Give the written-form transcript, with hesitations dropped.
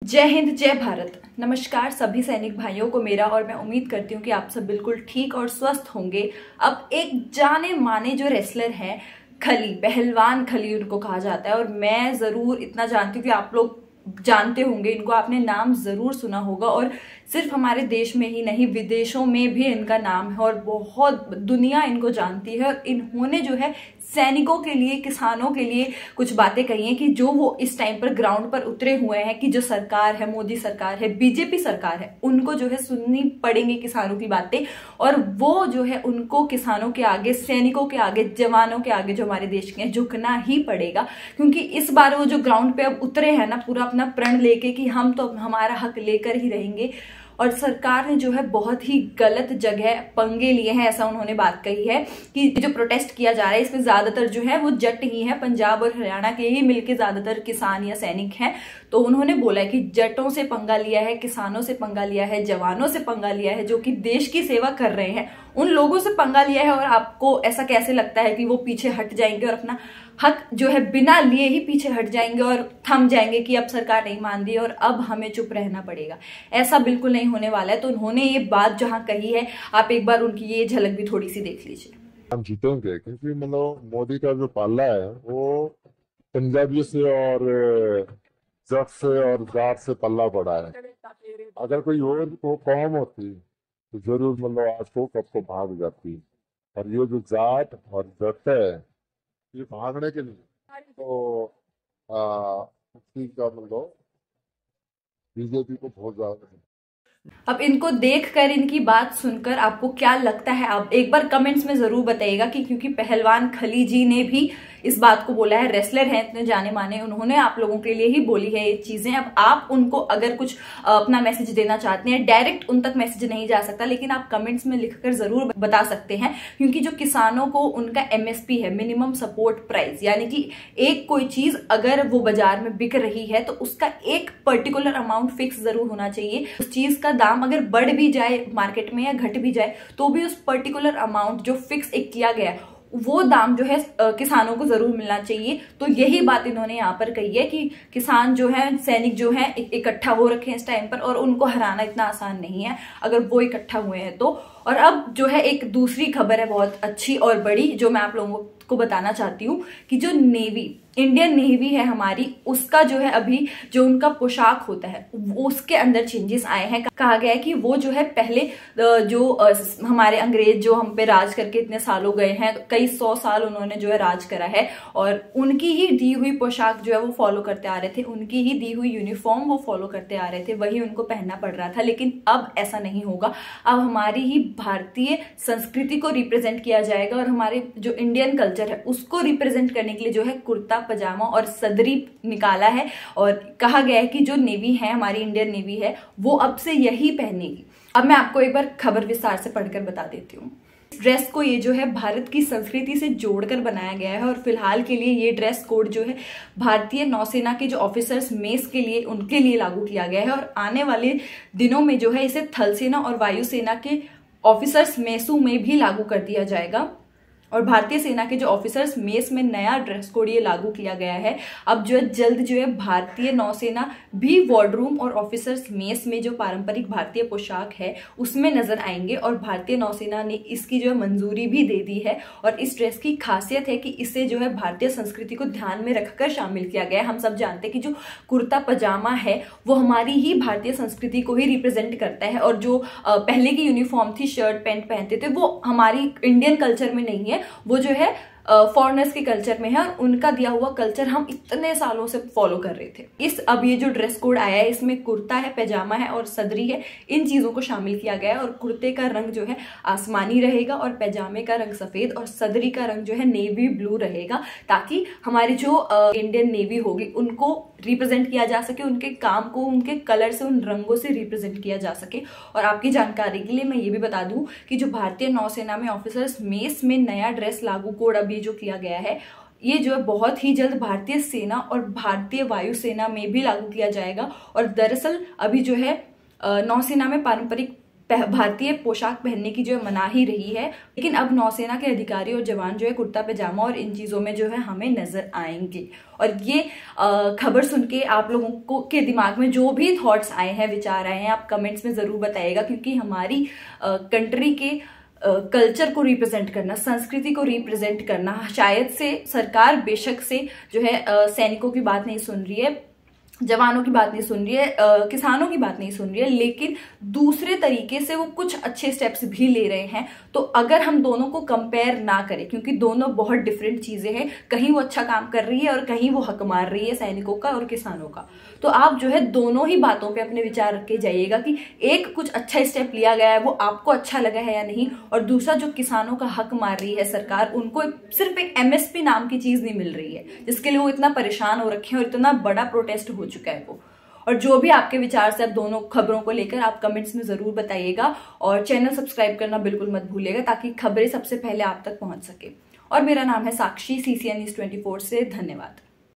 जय हिंद, जय भारत। नमस्कार सभी सैनिक भाइयों को मेरा, और मैं उम्मीद करती हूँ कि आप सब बिल्कुल ठीक और स्वस्थ होंगे। अब एक जाने माने जो रेसलर हैं, खली, पहलवान खली उनको कहा जाता है, और मैं जरूर इतना जानती हूँ कि आप लोग जानते होंगे इनको, आपने नाम जरूर सुना होगा। और सिर्फ हमारे देश में ही नहीं, विदेशों में भी इनका नाम है और बहुत दुनिया इनको जानती है। और इन्होंने जो है सैनिकों के लिए, किसानों के लिए कुछ बातें कही हैं कि जो वो इस टाइम पर ग्राउंड पर उतरे हुए हैं, कि जो सरकार है, मोदी सरकार है, बीजेपी सरकार है, उनको जो है सुननी पड़ेंगी किसानों की बातें। और वो जो है उनको किसानों के आगे, सैनिकों के आगे, जवानों के आगे जो हमारे देश के हैं, झुकना ही पड़ेगा। क्योंकि इस बार वो जो ग्राउंड पे अब उतरे हैं ना, पूरा अपना प्रण लेके कि हम तो हमारा हक लेकर ही रहेंगे। और सरकार ने जो है बहुत ही गलत जगह पंगे लिए हैं, ऐसा उन्होंने बात कही है कि जो प्रोटेस्ट किया जा रहा है इसमें ज्यादातर जो है वो जट ही है, पंजाब और हरियाणा के ही मिलके ज्यादातर किसान या सैनिक हैं। तो उन्होंने बोला है कि जटों से पंगा लिया है, किसानों से पंगा लिया है, जवानों से पंगा लिया है, जो कि देश की सेवा कर रहे हैं, उन लोगों से पंगा लिया है। और आपको ऐसा कैसे लगता है कि वो पीछे हट जाएंगे और अपना हक जो है बिना लिए ही पीछे हट जाएंगे और थम जाएंगे कि अब सरकार नहीं मान रही और अब हमें चुप रहना पड़ेगा? ऐसा बिल्कुल नहीं होने वाला है। तो उन्होंने ये बात जहां कही है, आप एक बार उनकी ये झलक भी थोड़ी सी देख लीजिए। हम जीतेंगे क्योंकि मतलब मोदी का जो पाला है वो पंजाबी से और जट से और जाट से पल्ला पड़ा है। अगर कोई और को कौम होती तो जरूर मतलब आज को कब को भाग जाती। और ये जो जाट और जट है, ये भागने के लिए तो उसी का मतलब बीजेपी को बहुत ज्यादा। अब इनको देखकर, इनकी बात सुनकर आपको क्या लगता है? आप एक बार कमेंट्स में जरूर बताइएगा कि क्योंकि पहलवान खली जी ने भी इस बात को बोला है, रेसलर हैं इतने जाने माने, उन्होंने आप लोगों के लिए ही बोली है ये चीजें। अब आप उनको अगर कुछ अपना मैसेज देना चाहते हैं, डायरेक्ट उन तक मैसेज नहीं जा सकता, लेकिन आप कमेंट्स में लिखकर जरूर बता सकते हैं। क्योंकि जो किसानों को उनका एमएसपी है, मिनिमम सपोर्ट प्राइस, यानी कि एक कोई चीज अगर वो बाजार में बिक रही है तो उसका एक पर्टिकुलर अमाउंट फिक्स जरूर होना चाहिए। उस चीज का दाम अगर बढ़ भी जाए मार्केट में या घट भी जाए, तो भी उस पर्टिकुलर अमाउंट जो फिक्स एक किया गया है, वो दाम जो है किसानों को जरूर मिलना चाहिए। तो यही बात इन्होंने यहाँ पर कही है कि किसान जो है, सैनिक जो है, इकट्ठा हो रखे हैं इस टाइम पर, और उनको हराना इतना आसान नहीं है अगर वो इकट्ठा हुए हैं तो। और अब जो है एक दूसरी खबर है बहुत अच्छी और बड़ी, जो मैं आप लोगों को बताना चाहती हूँ कि जो नेवी, इंडियन नेवी है हमारी, उसका जो है अभी जो उनका पोशाक होता है उसके अंदर चेंजेस आए हैं। कहा गया है कि वो जो है पहले जो हमारे अंग्रेज जो हम पे राज करके इतने सालों गए हैं, कई 100 साल उन्होंने जो है राज करा है, और उनकी ही दी हुई पोशाक जो है वो फॉलो करते आ रहे थे, उनकी ही दी हुई यूनिफॉर्म वो फॉलो करते आ रहे थे, वही उनको पहनना पड़ रहा था। लेकिन अब ऐसा नहीं होगा। अब हमारी ही भारतीय संस्कृति को रिप्रेजेंट किया जाएगा, और हमारे जो इंडियन कल्चर है उसको रिप्रेजेंट करने के लिए जो है कुर्ता पजामा और सदरी निकाला है। और कहा गया है कि जो नेवी है, हमारी इंडियन नेवी है, वो अब से यही पहनेगी। अब मैं आपको एक बार खबर विस्तार से पढ़कर बता देती हूँ। ड्रेस को ये जो है भारत की संस्कृति से जोड़कर बनाया गया है, और फिलहाल के लिए ये ड्रेस कोड जो है भारतीय नौसेना के जो ऑफिसर्स मेस के लिए, उनके लिए लागू किया गया है। और आने वाले दिनों में जो है इसे थल सेना और वायुसेना के ऑफिसर्स मेसों में भी लागू कर दिया जाएगा। और भारतीय सेना के जो ऑफिसर्स मेस में नया ड्रेस कोड ये लागू किया गया है। अब जो है जल्द जो है भारतीय नौसेना भी वार्डरूम और ऑफिसर्स मेस में जो पारंपरिक भारतीय पोशाक है उसमें नजर आएंगे। और भारतीय नौसेना ने इसकी जो है मंजूरी भी दे दी है। और इस ड्रेस की खासियत है कि इसे जो है भारतीय संस्कृति को ध्यान में रखकर शामिल किया गया है। हम सब जानते हैं कि जो कुर्ता पजामा है वो हमारी ही भारतीय संस्कृति को ही रिप्रेजेंट करता है, और जो पहले की यूनिफॉर्म थी, शर्ट पैंट पहनते थे, वो हमारी इंडियन कल्चर में नहीं है, वो जो है फॉरेनर्स के कल्चर में है, और उनका दिया हुआ कल्चर हम इतने सालों से फॉलो कर रहे थे। अब ये जो ड्रेस कोड आया है, इसमें कुर्ता है, पैजामा है और सदरी है, इन चीजों को शामिल किया गया है। और कुर्ते का रंग जो है आसमानी रहेगा, और पैजामे का रंग सफेद, और सदरी का रंग जो है नेवी ब्लू रहेगा, ताकि हमारी जो इंडियन नेवी होगी उनको रिप्रेजेंट किया जा सके, उनके काम को उनके कलर से, उन रंगों से रिप्रेजेंट किया जा सके। और आपकी जानकारी के लिए मैं ये भी बता दूं कि जो भारतीय नौसेना में ऑफिसर्स मेस में नया ड्रेस लागू कोड अभी जो किया गया है, ये जो है बहुत ही जल्द भारतीय सेना और भारतीय वायुसेना में भी लागू किया जाएगा। और दरअसल अभी जो है नौसेना में पारंपरिक भारतीय पोशाक पहनने की जो है मनाही रही है, लेकिन अब नौसेना के अधिकारी और जवान जो है कुर्ता पैजामा और इन चीज़ों में जो है हमें नजर आएंगे। और ये खबर सुन के आप लोगों को के दिमाग में जो भी थॉट्स आए हैं, विचार आए हैं, आप कमेंट्स में ज़रूर बताइएगा, क्योंकि हमारी कंट्री के कल्चर को रिप्रेजेंट करना, संस्कृति को रिप्रेजेंट करना, शायद से सरकार बेशक से जो है सैनिकों की बात नहीं सुन रही है, जवानों की बात नहीं सुन रही है, किसानों की बात नहीं सुन रही है, लेकिन दूसरे तरीके से वो कुछ अच्छे स्टेप्स भी ले रहे हैं। तो अगर हम दोनों को कंपेयर ना करें, क्योंकि दोनों बहुत डिफरेंट चीजें हैं, कहीं वो अच्छा काम कर रही है और कहीं वो हक मार रही है सैनिकों का और किसानों का, तो आप जो है दोनों ही बातों पे अपने विचार रख के जाइएगा कि एक कुछ अच्छा स्टेप लिया गया है वो आपको अच्छा लगा है या नहीं, और दूसरा जो किसानों का हक मार रही है सरकार, उनको सिर्फ एक MSP नाम की चीज नहीं मिल रही है, जिसके लिए वो इतना परेशान हो रखे हैं और इतना बड़ा प्रोटेस्ट हो चुका है वो। और जो भी आपके विचार से अब दोनों खबरों को लेकर आप कमेंट्स में जरूर बताइएगा, और चैनल सब्सक्राइब करना बिल्कुल मत भूलिएगा ताकि खबरें सबसे पहले आप तक पहुंच सके। और मेरा नाम है साक्षी, CCN News 24 से। धन्यवाद।